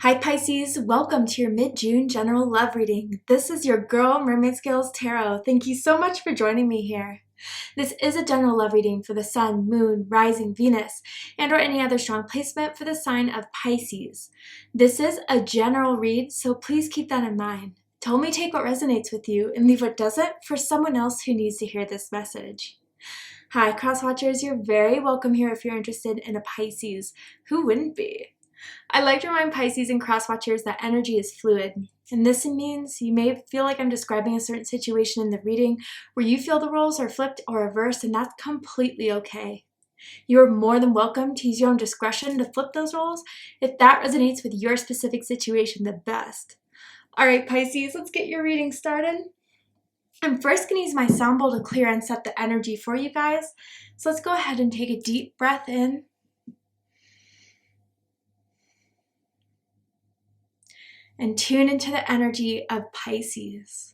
Hi Pisces, welcome to your mid-June general love reading. This is your girl Mermaid Scales Tarot. Thank you so much for joining me here. This is a general love reading for the Sun, Moon, Rising, Venus, and or any other strong placement for the sign of Pisces. This is a general read, so please keep that in mind. To only take what resonates with you and leave what doesn't for someone else who needs to hear this message. Hi cross watchers, you're very welcome here if you're interested in a Pisces. Who wouldn't be? I like to remind Pisces and cross-watchers that energy is fluid, and this means you may feel like I'm describing a certain situation in the reading where you feel the roles are flipped or reversed, and that's completely okay. You are more than welcome to use your own discretion to flip those roles if that resonates with your specific situation the best. Alright Pisces, let's get your reading started. I'm first going to use my sound bowl to clear and set the energy for you guys, so let's go ahead and take a deep breath in. And tune into the energy of Pisces.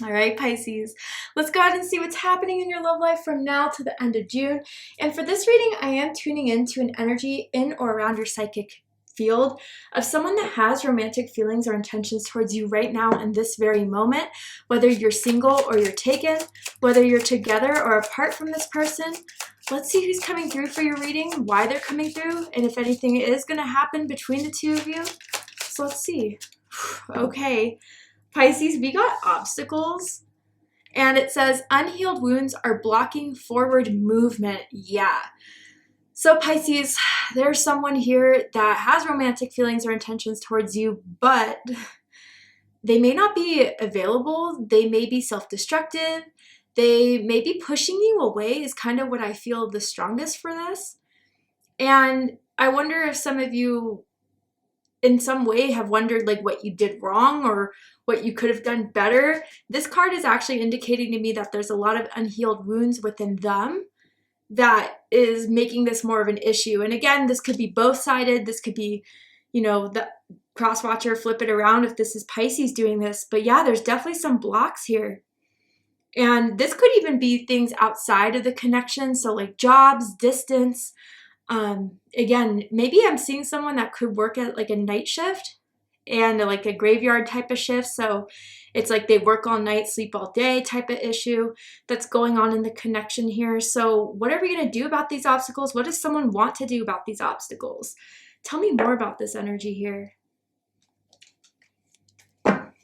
All right, Pisces, let's go ahead and see what's happening in your love life from now to the end of June. And for this reading, I am tuning into an energy in or around your psychic field of someone that has romantic feelings or intentions towards you right now in this very moment, whether you're single or you're taken, whether you're together or apart from this person. Let's see who's coming through for your reading, why they're coming through, and if anything is going to happen between the two of you. So let's see. Okay. Pisces, we got obstacles, and it says unhealed wounds are blocking forward movement. Yeah. So Pisces, there's someone here that has romantic feelings or intentions towards you, but they may not be available. They may be self-destructive. They may be pushing you away is kind of what I feel the strongest for this. And I wonder if some of you in some way have wondered like what you did wrong or what you could have done better. This card is actually indicating to me that there's a lot of unhealed wounds within them that is making this more of an issue. And again, this could be both-sided. This could be, you know, the cross-watcher, flip it around if this is Pisces doing this. But yeah, there's definitely some blocks here. And this could even be things outside of the connection. So like jobs, distance. Again, maybe I'm seeing someone that could work at like a night shift and like a graveyard type of shift. So it's like they work all night, sleep all day type of issue that's going on in the connection here. So what are we going to do about these obstacles? What does someone want to do about these obstacles? Tell me more about this energy here.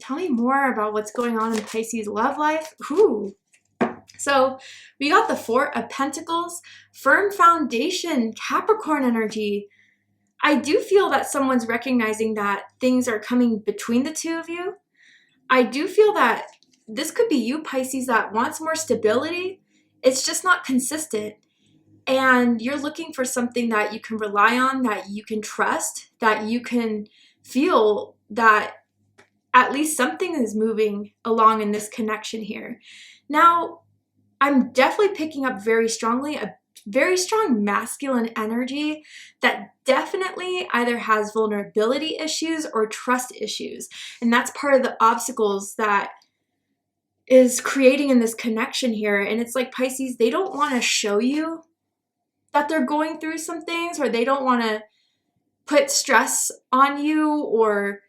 Tell me more about what's going on in Pisces love life. Ooh. So we got the Four of Pentacles, firm foundation, Capricorn energy. I do feel that someone's recognizing that things are coming between the two of you. I do feel that this could be you, Pisces, that wants more stability. It's just not consistent. And you're looking for something that you can rely on, that you can trust, that you can feel that at least something is moving along in this connection here. Now, I'm definitely picking up very strongly a very strong masculine energy that definitely either has vulnerability issues or trust issues. And that's part of the obstacles that is creating in this connection here. And it's like Pisces, they don't want to show you that they're going through some things, or they don't want to put stress on you, or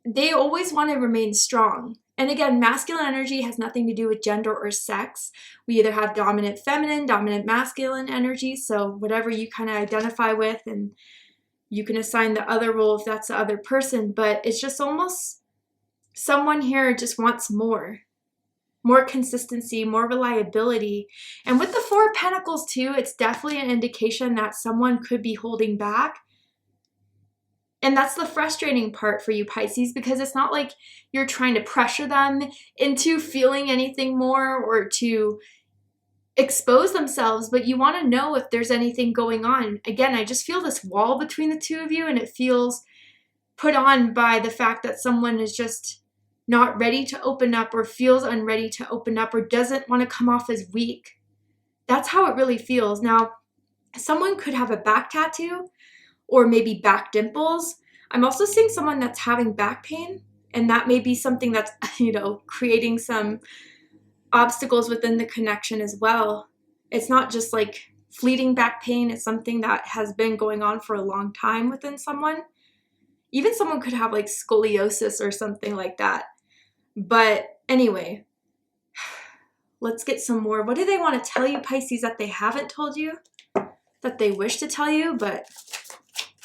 they always want to remain strong. And again, masculine energy has nothing to do with gender or sex. We either have dominant feminine, dominant masculine energy, so whatever you kind of identify with, and you can assign the other role if that's the other person, but it's just almost someone here just wants more consistency, more reliability. And with the Four of Pentacles too, it's definitely an indication that someone could be holding back. And that's the frustrating part for you, Pisces, because it's not like you're trying to pressure them into feeling anything more or to expose themselves, but you want to know if there's anything going on. Again, I just feel this wall between the two of you, and it feels put on by the fact that someone is just not ready to open up or feels unready to open up or doesn't want to come off as weak. That's how it really feels. Now, someone could have a back tattoo or maybe back dimples. I'm also seeing someone that's having back pain, and that may be something that's, creating some obstacles within the connection as well. It's not just like fleeting back pain. It's something that has been going on for a long time within someone. Even someone could have like scoliosis or something like that. But anyway, let's get some more. What do they want to tell you, Pisces, that they haven't told you? That they wish to tell you, but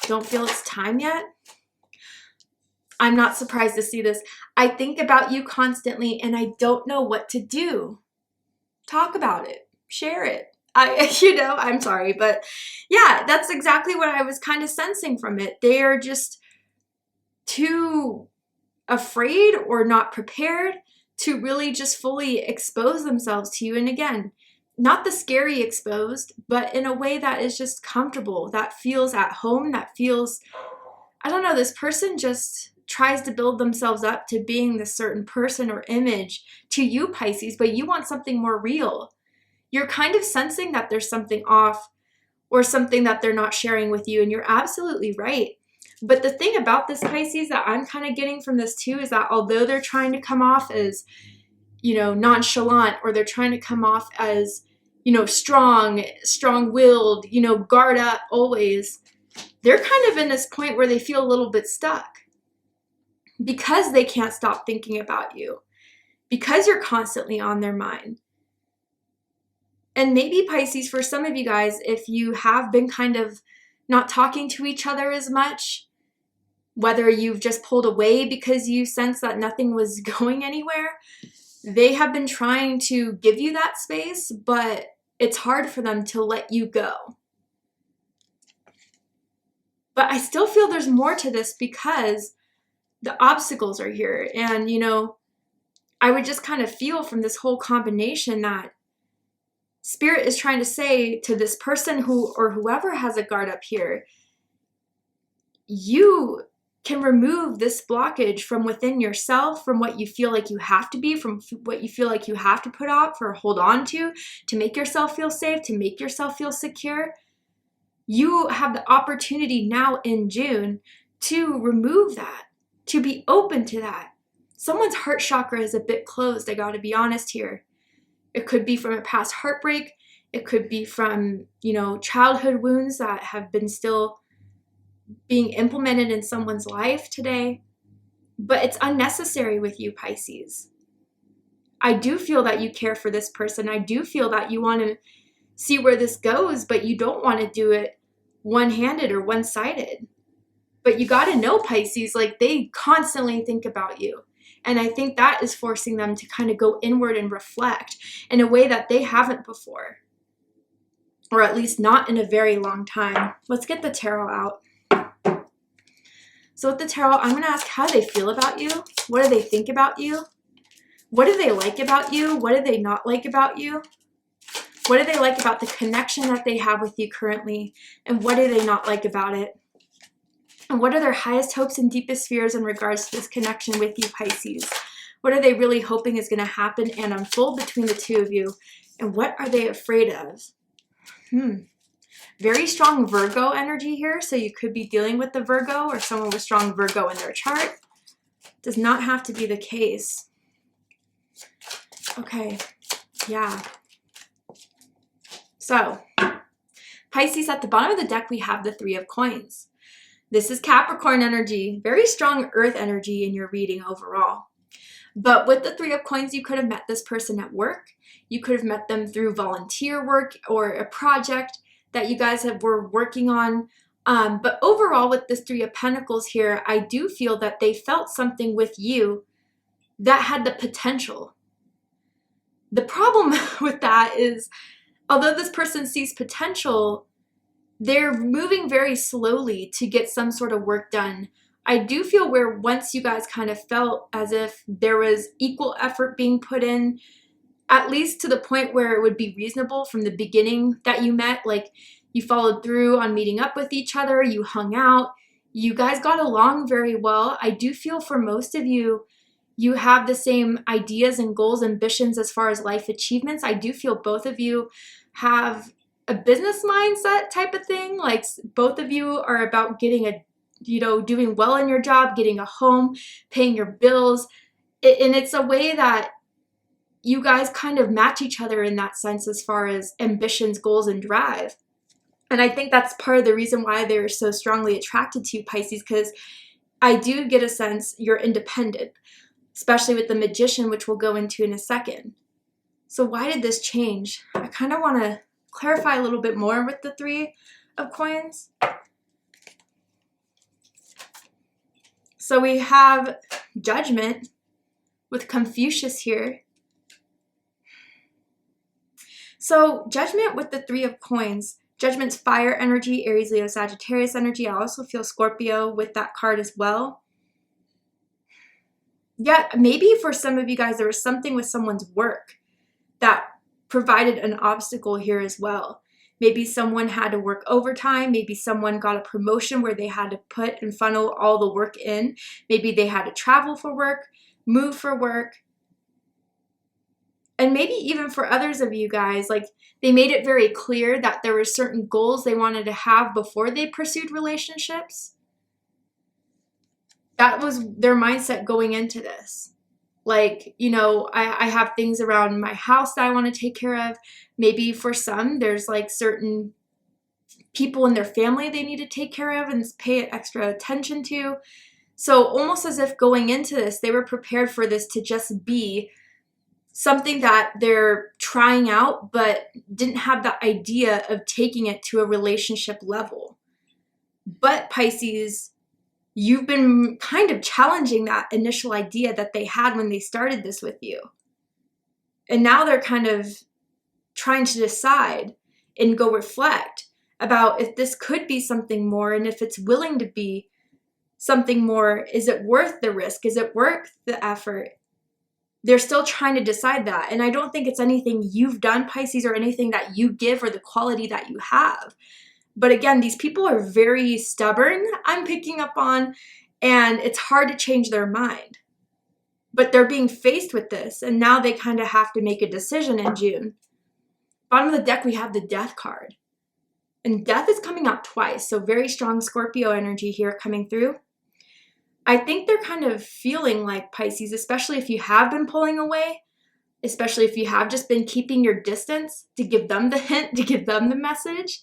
don't feel it's time yet? I'm not surprised to see this. I think about you constantly and I don't know what to do. Talk about it. Share it. I'm sorry, but yeah, that's exactly what I was kind of sensing from it. They are just too afraid or not prepared to really just fully expose themselves to you. And again, not the scary exposed, but in a way that is just comfortable, that feels at home, that feels, I don't know, this person just tries to build themselves up to being this certain person or image to you, Pisces, but you want something more real. You're kind of sensing that there's something off or something that they're not sharing with you, and you're absolutely right. But the thing about this, Pisces, that I'm kind of getting from this too is that although they're trying to come off as, nonchalant, or they're trying to come off as, strong-willed, guard up always, they're kind of in this point where they feel a little bit stuck because they can't stop thinking about you, because you're constantly on their mind. And maybe, Pisces, for some of you guys, if you have been kind of not talking to each other as much, whether you've just pulled away because you sense that nothing was going anywhere, they have been trying to give you that space, but it's hard for them to let you go. But I still feel there's more to this because the obstacles are here. And, I would just kind of feel from this whole combination that Spirit is trying to say to this person who or whoever has a guard up here, you can remove this blockage from within yourself, from what you feel like you have to be, from what you feel like you have to put off or hold on to make yourself feel safe, to make yourself feel secure. You have the opportunity now in June to remove that, to be open to that. Someone's heart chakra is a bit closed, I gotta be honest here. It could be from a past heartbreak. It could be from, childhood wounds that have been still being implemented in someone's life today. But it's unnecessary with you, Pisces. I do feel that you care for this person. I do feel that you want to see where this goes, but you don't want to do it one-handed or one-sided. But you got to know, Pisces, like they constantly think about you. And I think that is forcing them to kind of go inward and reflect in a way that they haven't before. Or at least not in a very long time. Let's get the tarot out. So with the tarot, I'm going to ask how they feel about you. What do they think about you? What do they like about you? What do they not like about you? What do they like about the connection that they have with you currently? And what do they not like about it? And what are their highest hopes and deepest fears in regards to this connection with you, Pisces? What are they really hoping is going to happen and unfold between the two of you? And what are they afraid of? Very strong Virgo energy here. So you could be dealing with the Virgo or someone with strong Virgo in their chart. Does not have to be the case. Okay. Yeah. So, Pisces, at the bottom of the deck, we have the Three of Coins. This is Capricorn energy, very strong earth energy in your reading overall. But with the Three of Coins, you could have met this person at work. You could have met them through volunteer work or a project that you guys were working on. But overall, with this Three of Pentacles here, I do feel that they felt something with you that had the potential. The problem with that is, although this person sees potential, they're moving very slowly to get some sort of work done. I do feel where once you guys kind of felt as if there was equal effort being put in, at least to the point where it would be reasonable from the beginning that you met, like you followed through on meeting up with each other, you hung out, You guys got along very well. I do feel for most of you, you have the same ideas and goals, ambitions as far as life achievements. I do feel both of you have a business mindset type of thing. Like both of you are about getting a, doing well in your job, getting a home, paying your bills. And it's a way that you guys kind of match each other in that sense as far as ambitions, goals, and drive. And I think that's part of the reason why they're so strongly attracted to you, Pisces, because I do get a sense you're independent, especially with the Magician, which we'll go into in a second. So why did this change? I kind of want to clarify a little bit more with the Three of Coins. So we have Judgment with Confucius here. So Judgment with the Three of Coins. Judgment's fire energy, Aries, Leo, Sagittarius energy. I also feel Scorpio with that card as well. Yeah, maybe for some of you guys, there was something with someone's work that provided an obstacle here as well. Maybe someone had to work overtime. Maybe someone got a promotion where they had to put and funnel all the work in. Maybe they had to travel for work, move for work. And maybe even for others of you guys, like they made it very clear that there were certain goals they wanted to have before they pursued relationships. That was their mindset going into this. Like, I have things around my house that I want to take care of. Maybe for some, there's like certain people in their family they need to take care of and pay extra attention to. So almost as if going into this, they were prepared for this to just be something that they're trying out, but didn't have the idea of taking it to a relationship level. But Pisces, you've been kind of challenging that initial idea that they had when they started this with you. And now they're kind of trying to decide and go reflect about if this could be something more, and if it's willing to be something more, is it worth the risk? Is it worth the effort? They're still trying to decide that. And I don't think it's anything you've done, Pisces, or anything that you give or the quality that you have. But again, these people are very stubborn, I'm picking up on, and it's hard to change their mind. But they're being faced with this, and now they kind of have to make a decision in June. Bottom of the deck, we have the Death card. And Death is coming out twice, so very strong Scorpio energy here coming through. I think they're kind of feeling like, Pisces, especially if you have been pulling away, especially if you have just been keeping your distance, to give them the hint, to give them the message,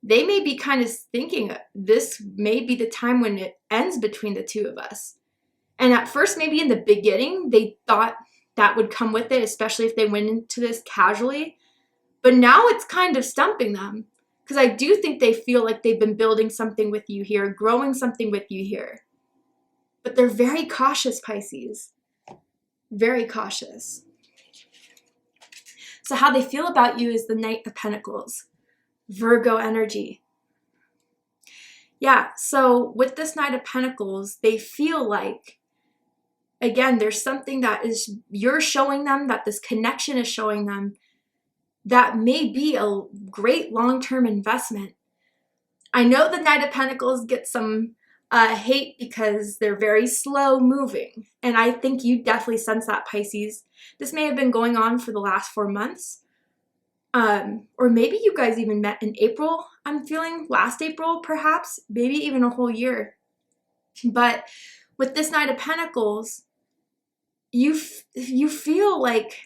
they may be kind of thinking this may be the time when it ends between the two of us. And at first, maybe in the beginning, they thought that would come with it, especially if they went into this casually. But now it's kind of stumping them, because I do think they feel like they've been building something with you here, growing something with you here. But they're very cautious, Pisces. Very cautious. So how they feel about you is the Knight of Pentacles. Virgo energy. Yeah, so with this Knight of Pentacles, they feel like, again, there's something that is, you're showing them, that this connection is showing them, that may be a great long-term investment. I know the Knight of Pentacles gets some hate because they're very slow moving. And I think you definitely sense that, Pisces. This may have been going on for the last 4 months. Or maybe you guys even met in April, I'm feeling, last April perhaps, maybe even a whole year. But with this Knight of Pentacles, you feel like,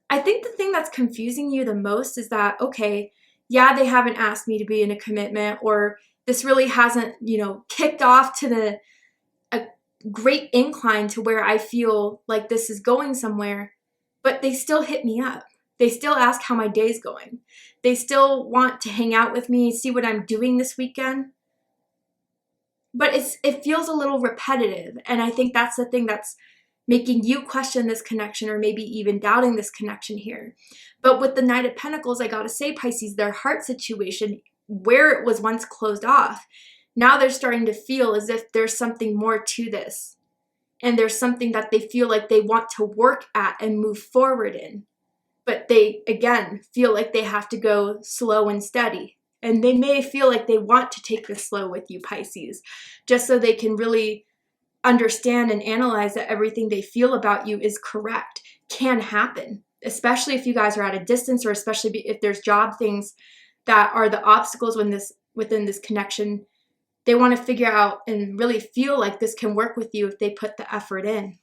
I think the thing that's confusing you the most is that, okay, yeah, they haven't asked me to be in a commitment, or this really hasn't, kicked off to a great incline to where I feel like this is going somewhere, but they still hit me up. They still ask how my day's going. They still want to hang out with me, see what I'm doing this weekend. But it feels a little repetitive, and I think that's the thing that's making you question this connection, or maybe even doubting this connection here. But with the Knight of Pentacles, I gotta say, Pisces, their heart situation, where it was once closed off, now they're starting to feel as if there's something more to this. And there's something that they feel like they want to work at and move forward in. But they, again, feel like they have to go slow and steady. And they may feel like they want to take this slow with you, Pisces, just so they can really understand and analyze that everything they feel about you is correct, can happen, especially if you guys are at a distance, or especially if there's job things that are the obstacles within this connection. They want to figure out and really feel like this can work with you if they put the effort in.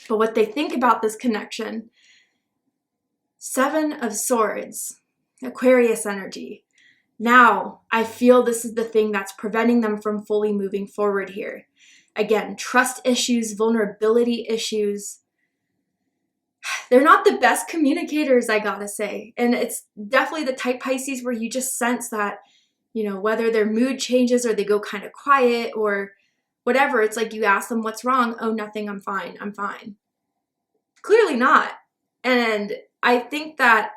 But what they think about this connection, 7 of Swords, Aquarius energy. Now, I feel this is the thing that's preventing them from fully moving forward here. Again, trust issues, vulnerability issues. They're not the best communicators, I gotta say. And it's definitely the type Pisces where you just sense that, you know, whether their mood changes or they go kind of quiet or whatever, it's like you ask them what's wrong. Oh, nothing, I'm fine, I'm fine. Clearly not. And I think that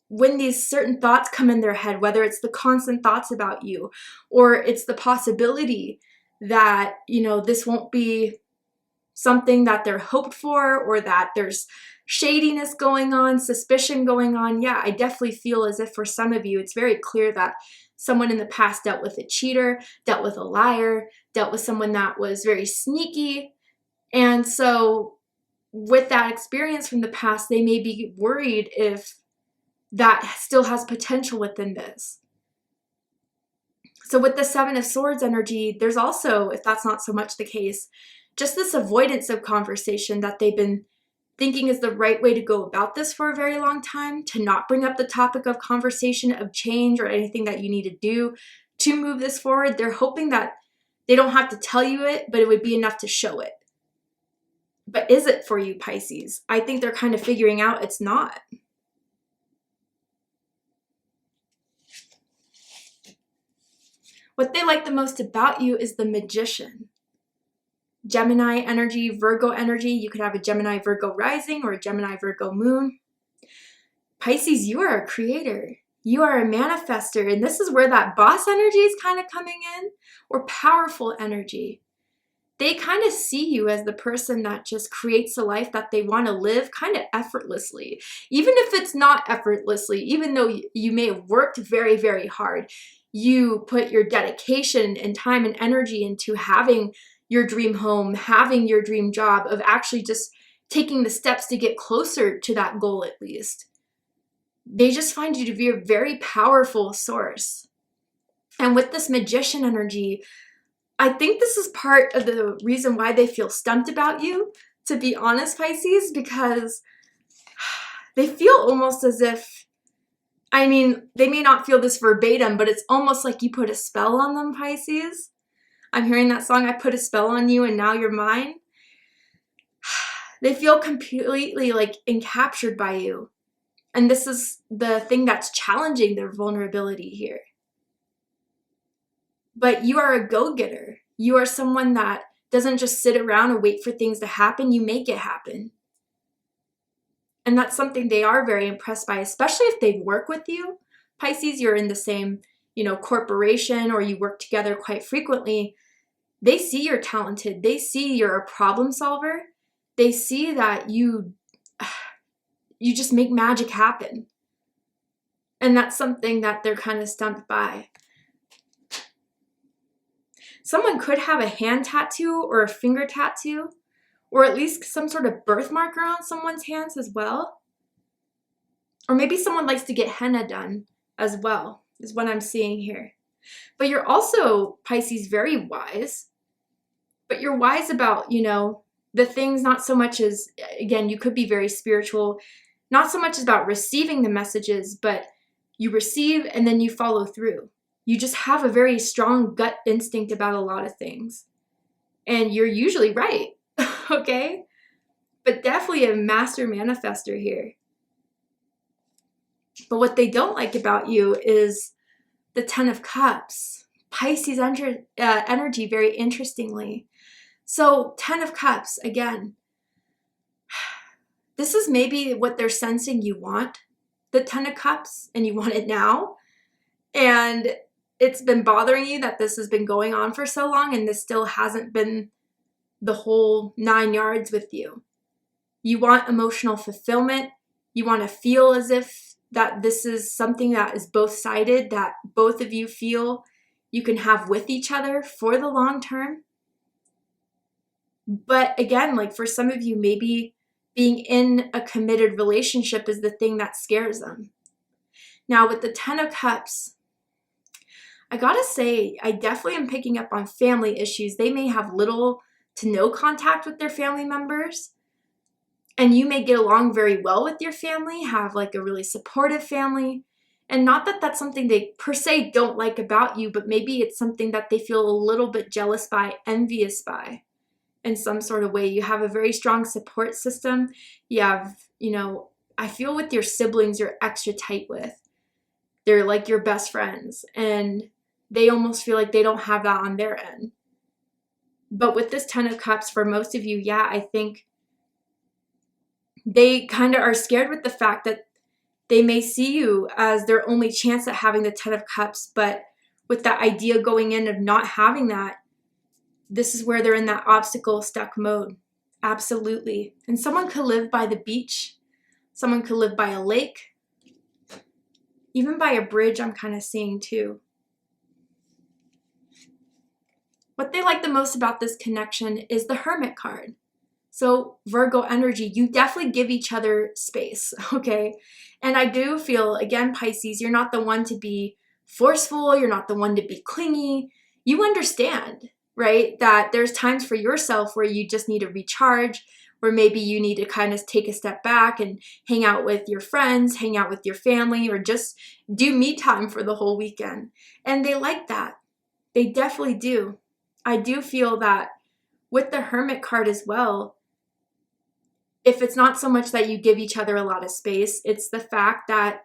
when these certain thoughts come in their head, whether it's the constant thoughts about you or it's the possibility that, you know, this won't be something that they're hoped for, or that there's shadiness going on, suspicion going on. Yeah, I definitely feel as if for some of you, it's very clear that someone in the past dealt with a cheater, dealt with a liar, dealt with someone that was very sneaky. And so with that experience from the past, they may be worried if that still has potential within this. So with the 7 of Swords energy, there's also, if that's not so much the case, just this avoidance of conversation that they've been thinking is the right way to go about this for a very long time, to not bring up the topic of conversation, of change, or anything that you need to do to move this forward. They're hoping that they don't have to tell you it, but it would be enough to show it. But is it for you, Pisces? I think they're kind of figuring out it's not. What they like the most about you is the Magician. Gemini energy, Virgo energy. You could have a Gemini Virgo rising or a Gemini Virgo moon. Pisces, you are a creator. You are a manifester. And this is where that boss energy is kind of coming in, or powerful energy. They kind of see you as the person that just creates a life that they want to live kind of effortlessly. Even if it's not effortlessly, even though you may have worked very, very hard, you put your dedication and time and energy into having your dream home, having your dream job, of actually just taking the steps to get closer to that goal at least. They just find you to be a very powerful source. And with this Magician energy, I think this is part of the reason why they feel stumped about you, to be honest, Pisces, because they feel almost as if, I mean, they may not feel this verbatim, but it's almost like you put a spell on them, Pisces. I'm hearing that song, I put a spell on you and now you're mine. They feel completely like encaptured by you. And this is the thing that's challenging their vulnerability here. But you are a go-getter. You are someone that doesn't just sit around and wait for things to happen. You make it happen. And that's something they are very impressed by, especially if they work with you. Pisces, you're in the same, corporation, or you work together quite frequently. They see you're talented. They see you're a problem solver. They see that you just make magic happen. And that's something that they're kind of stumped by. Someone could have a hand tattoo or a finger tattoo, or at least some sort of birthmark around someone's hands as well. Or maybe someone likes to get henna done as well, is what I'm seeing here. But you're also, Pisces, very wise. But you're wise about, the things, not so much as, again, you could be very spiritual, not so much about receiving the messages, but you receive and then you follow through. You just have a very strong gut instinct about a lot of things. And you're usually right, okay? But definitely a master manifester here. But what they don't like you is the 10 of Cups. Pisces energy, very interestingly. So 10 of Cups, again. This is maybe what they're sensing you want, the 10 of Cups, and you want it now. And it's been bothering you that this has been going on for so long, and this still hasn't been the whole 9 yards with you. You want emotional fulfillment. You want to feel as if that this is something that is both-sided, that both of you feel you can have with each other for the long term. But again, like for some of you, maybe being in a committed relationship is the thing that scares them. Now with the Ten of Cups, I gotta say, I definitely am picking up on family issues. They may have little to no contact with their family members, and you may get along very well with your family, have like a really supportive family. And not that that's something they per se don't like about you, but maybe it's something that they feel a little bit jealous by, envious by in some sort of way. You have a very strong support system. You have, I feel with your siblings, you're extra tight with. They're like your best friends, and they almost feel like they don't have that on their end. But with this Ten of Cups, for most of you, yeah, I think they kind of are scared with the fact that they may see you as their only chance at having the Ten of Cups. But with that idea going in of not having that, this is where they're in that obstacle stuck mode. Absolutely. And someone could live by the beach. Someone could live by a lake. Even by a bridge, I'm kind of seeing too. What they like the most about this connection is the Hermit card. So Virgo energy, you definitely give each other space, okay? And I do feel, again, Pisces, you're not the one to be forceful. You're not the one to be clingy. You understand, right, that there's times for yourself where you just need to recharge, where maybe you need to kind of take a step back and hang out with your friends, hang out with your family, or just do me time for the whole weekend. And they like that. They definitely do. I do feel that with the Hermit card as well, if it's not so much that you give each other a lot of space, it's the fact that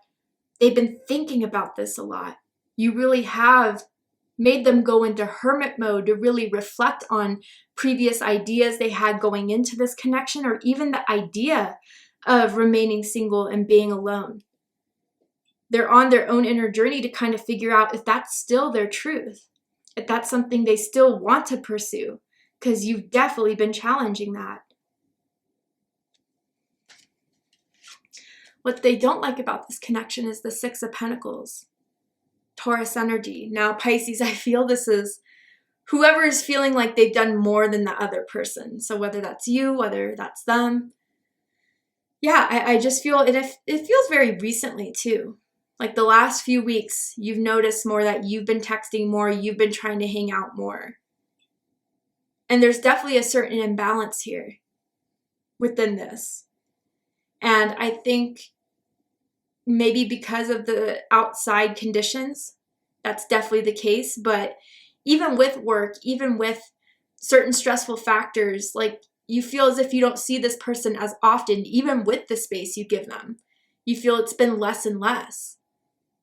they've been thinking about this a lot. You really have made them go into hermit mode to really reflect on previous ideas they had going into this connection, or even the idea of remaining single and being alone. They're on their own inner journey to kind of figure out if that's still their truth, if that's something they still want to pursue, because you've definitely been challenging that. What they don't like about this connection is the Six of Pentacles, Taurus energy. Now, Pisces, I feel this is whoever is feeling like they've done more than the other person. So whether that's you, whether that's them. Yeah, I just feel it feels very recently too. Like the last few weeks, you've noticed more that you've been texting more, you've been trying to hang out more. And there's definitely a certain imbalance here within this. And I think maybe because of the outside conditions, that's definitely the case. But even with work, even with certain stressful factors, like you feel as if you don't see this person as often, even with the space you give them. You feel it's been less and less.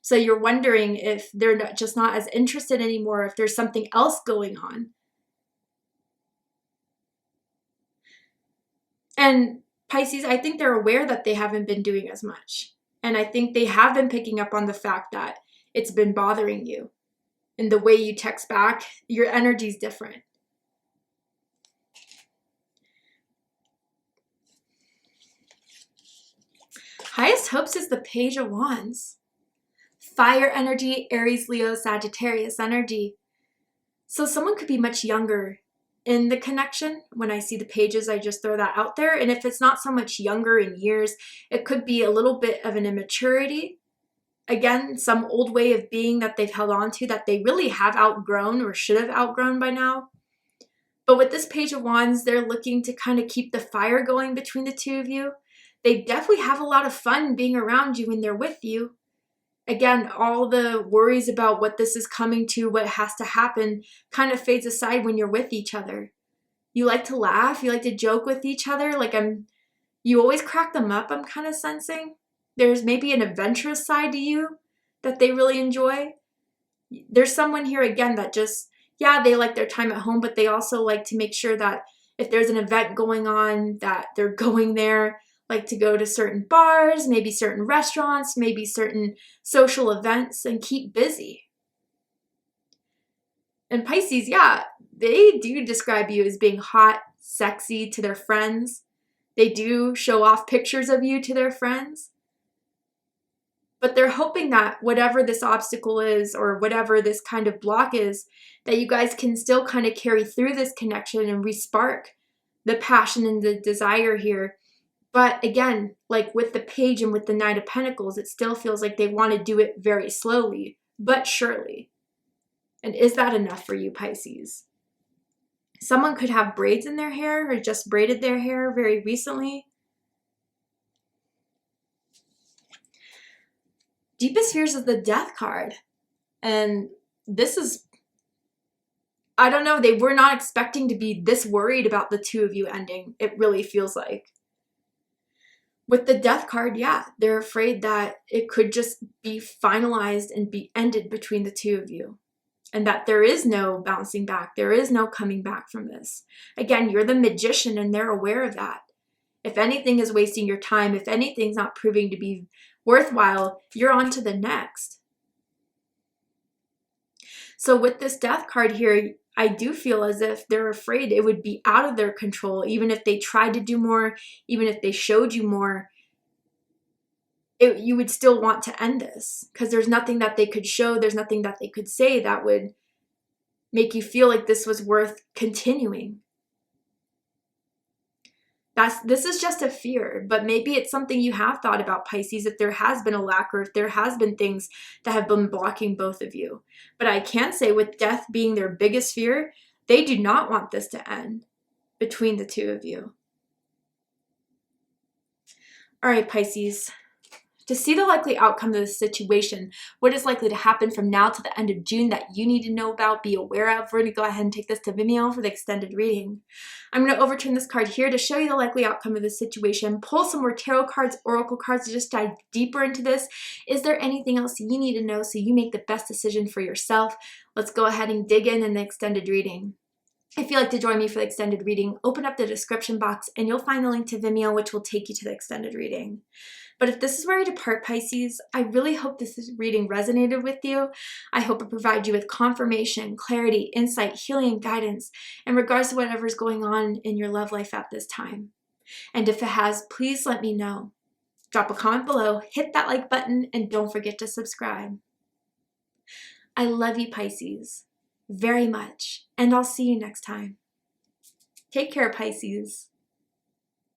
So you're wondering if they're just not as interested anymore, if there's something else going on. And Pisces, I think they're aware that they haven't been doing as much. And I think they have been picking up on the fact that it's been bothering you. And the way you text back, your energy's different. Highest hopes is the Page of Wands. Fire energy, Aries, Leo, Sagittarius energy. So someone could be much younger in the connection. When I see the pages, I just throw that out there. And if it's not so much younger in years, it could be a little bit of an immaturity. Again, some old way of being that they've held on to that they really have outgrown or should have outgrown by now. But with this Page of Wands, they're looking to kind of keep the fire going between the two of you. They definitely have a lot of fun being around you when they're with you. Again, all the worries about what this is coming to, what has to happen, kind of fades aside when you're with each other. You like to laugh, you like to joke with each other. You always crack them up, I'm kind of sensing. There's maybe an adventurous side to you that they really enjoy. There's someone here, again, that just, yeah, they like their time at home, but they also like to make sure that if there's an event going on, that they're going there, like to go to certain bars, maybe certain restaurants, maybe certain social events, and keep busy. And Pisces, yeah, they do describe you as being hot, sexy to their friends. They do show off pictures of you to their friends. But they're hoping that whatever this obstacle is or whatever this kind of block is, that you guys can still kind of carry through this connection and re-spark the passion and the desire here. But again, like with the Page and with the Knight of Pentacles, it still feels like they want to do it very slowly, but surely. And is that enough for you, Pisces? Someone could have braids in their hair or just braided their hair very recently. Deepest fears is the Death card. And this is, I don't know, they were not expecting to be this worried about the two of you ending. It really feels like. With the Death card, yeah, they're afraid that it could just be finalized and be ended between the two of you. And that there is no bouncing back. There is no coming back from this. Again, you're the Magician and they're aware of that. If anything is wasting your time, if anything's not proving to be worthwhile, you're on to the next. So with this Death card here, I do feel as if they're afraid it would be out of their control, even if they tried to do more, even if they showed you more. You would still want to end this because there's nothing that they could show, there's nothing that they could say that would make you feel like this was worth continuing. This is just a fear, but maybe it's something you have thought about, Pisces, if there has been a lack or if there has been things that have been blocking both of you. But I can say with death being their biggest fear, they do not want this to end between the two of you. All right, Pisces. To see the likely outcome of this situation, what is likely to happen from now to the end of June that you need to know about, be aware of, we're going to go ahead and take this to Vimeo for the extended reading. I'm going to overturn this card here to show you the likely outcome of this situation, pull some more tarot cards, oracle cards to just dive deeper into this. Is there anything else you need to know so you make the best decision for yourself? Let's go ahead and dig in the extended reading. If you'd like to join me for the extended reading, open up the description box and you'll find the link to Vimeo, which will take you to the extended reading. But if this is where you depart, Pisces, I really hope this reading resonated with you. I hope it provides you with confirmation, clarity, insight, healing, and guidance in regards to whatever's going on in your love life at this time. And if it has, please let me know. Drop a comment below, hit that like button, and don't forget to subscribe. I love you, Pisces, very much, and I'll see you next time. Take care, Pisces.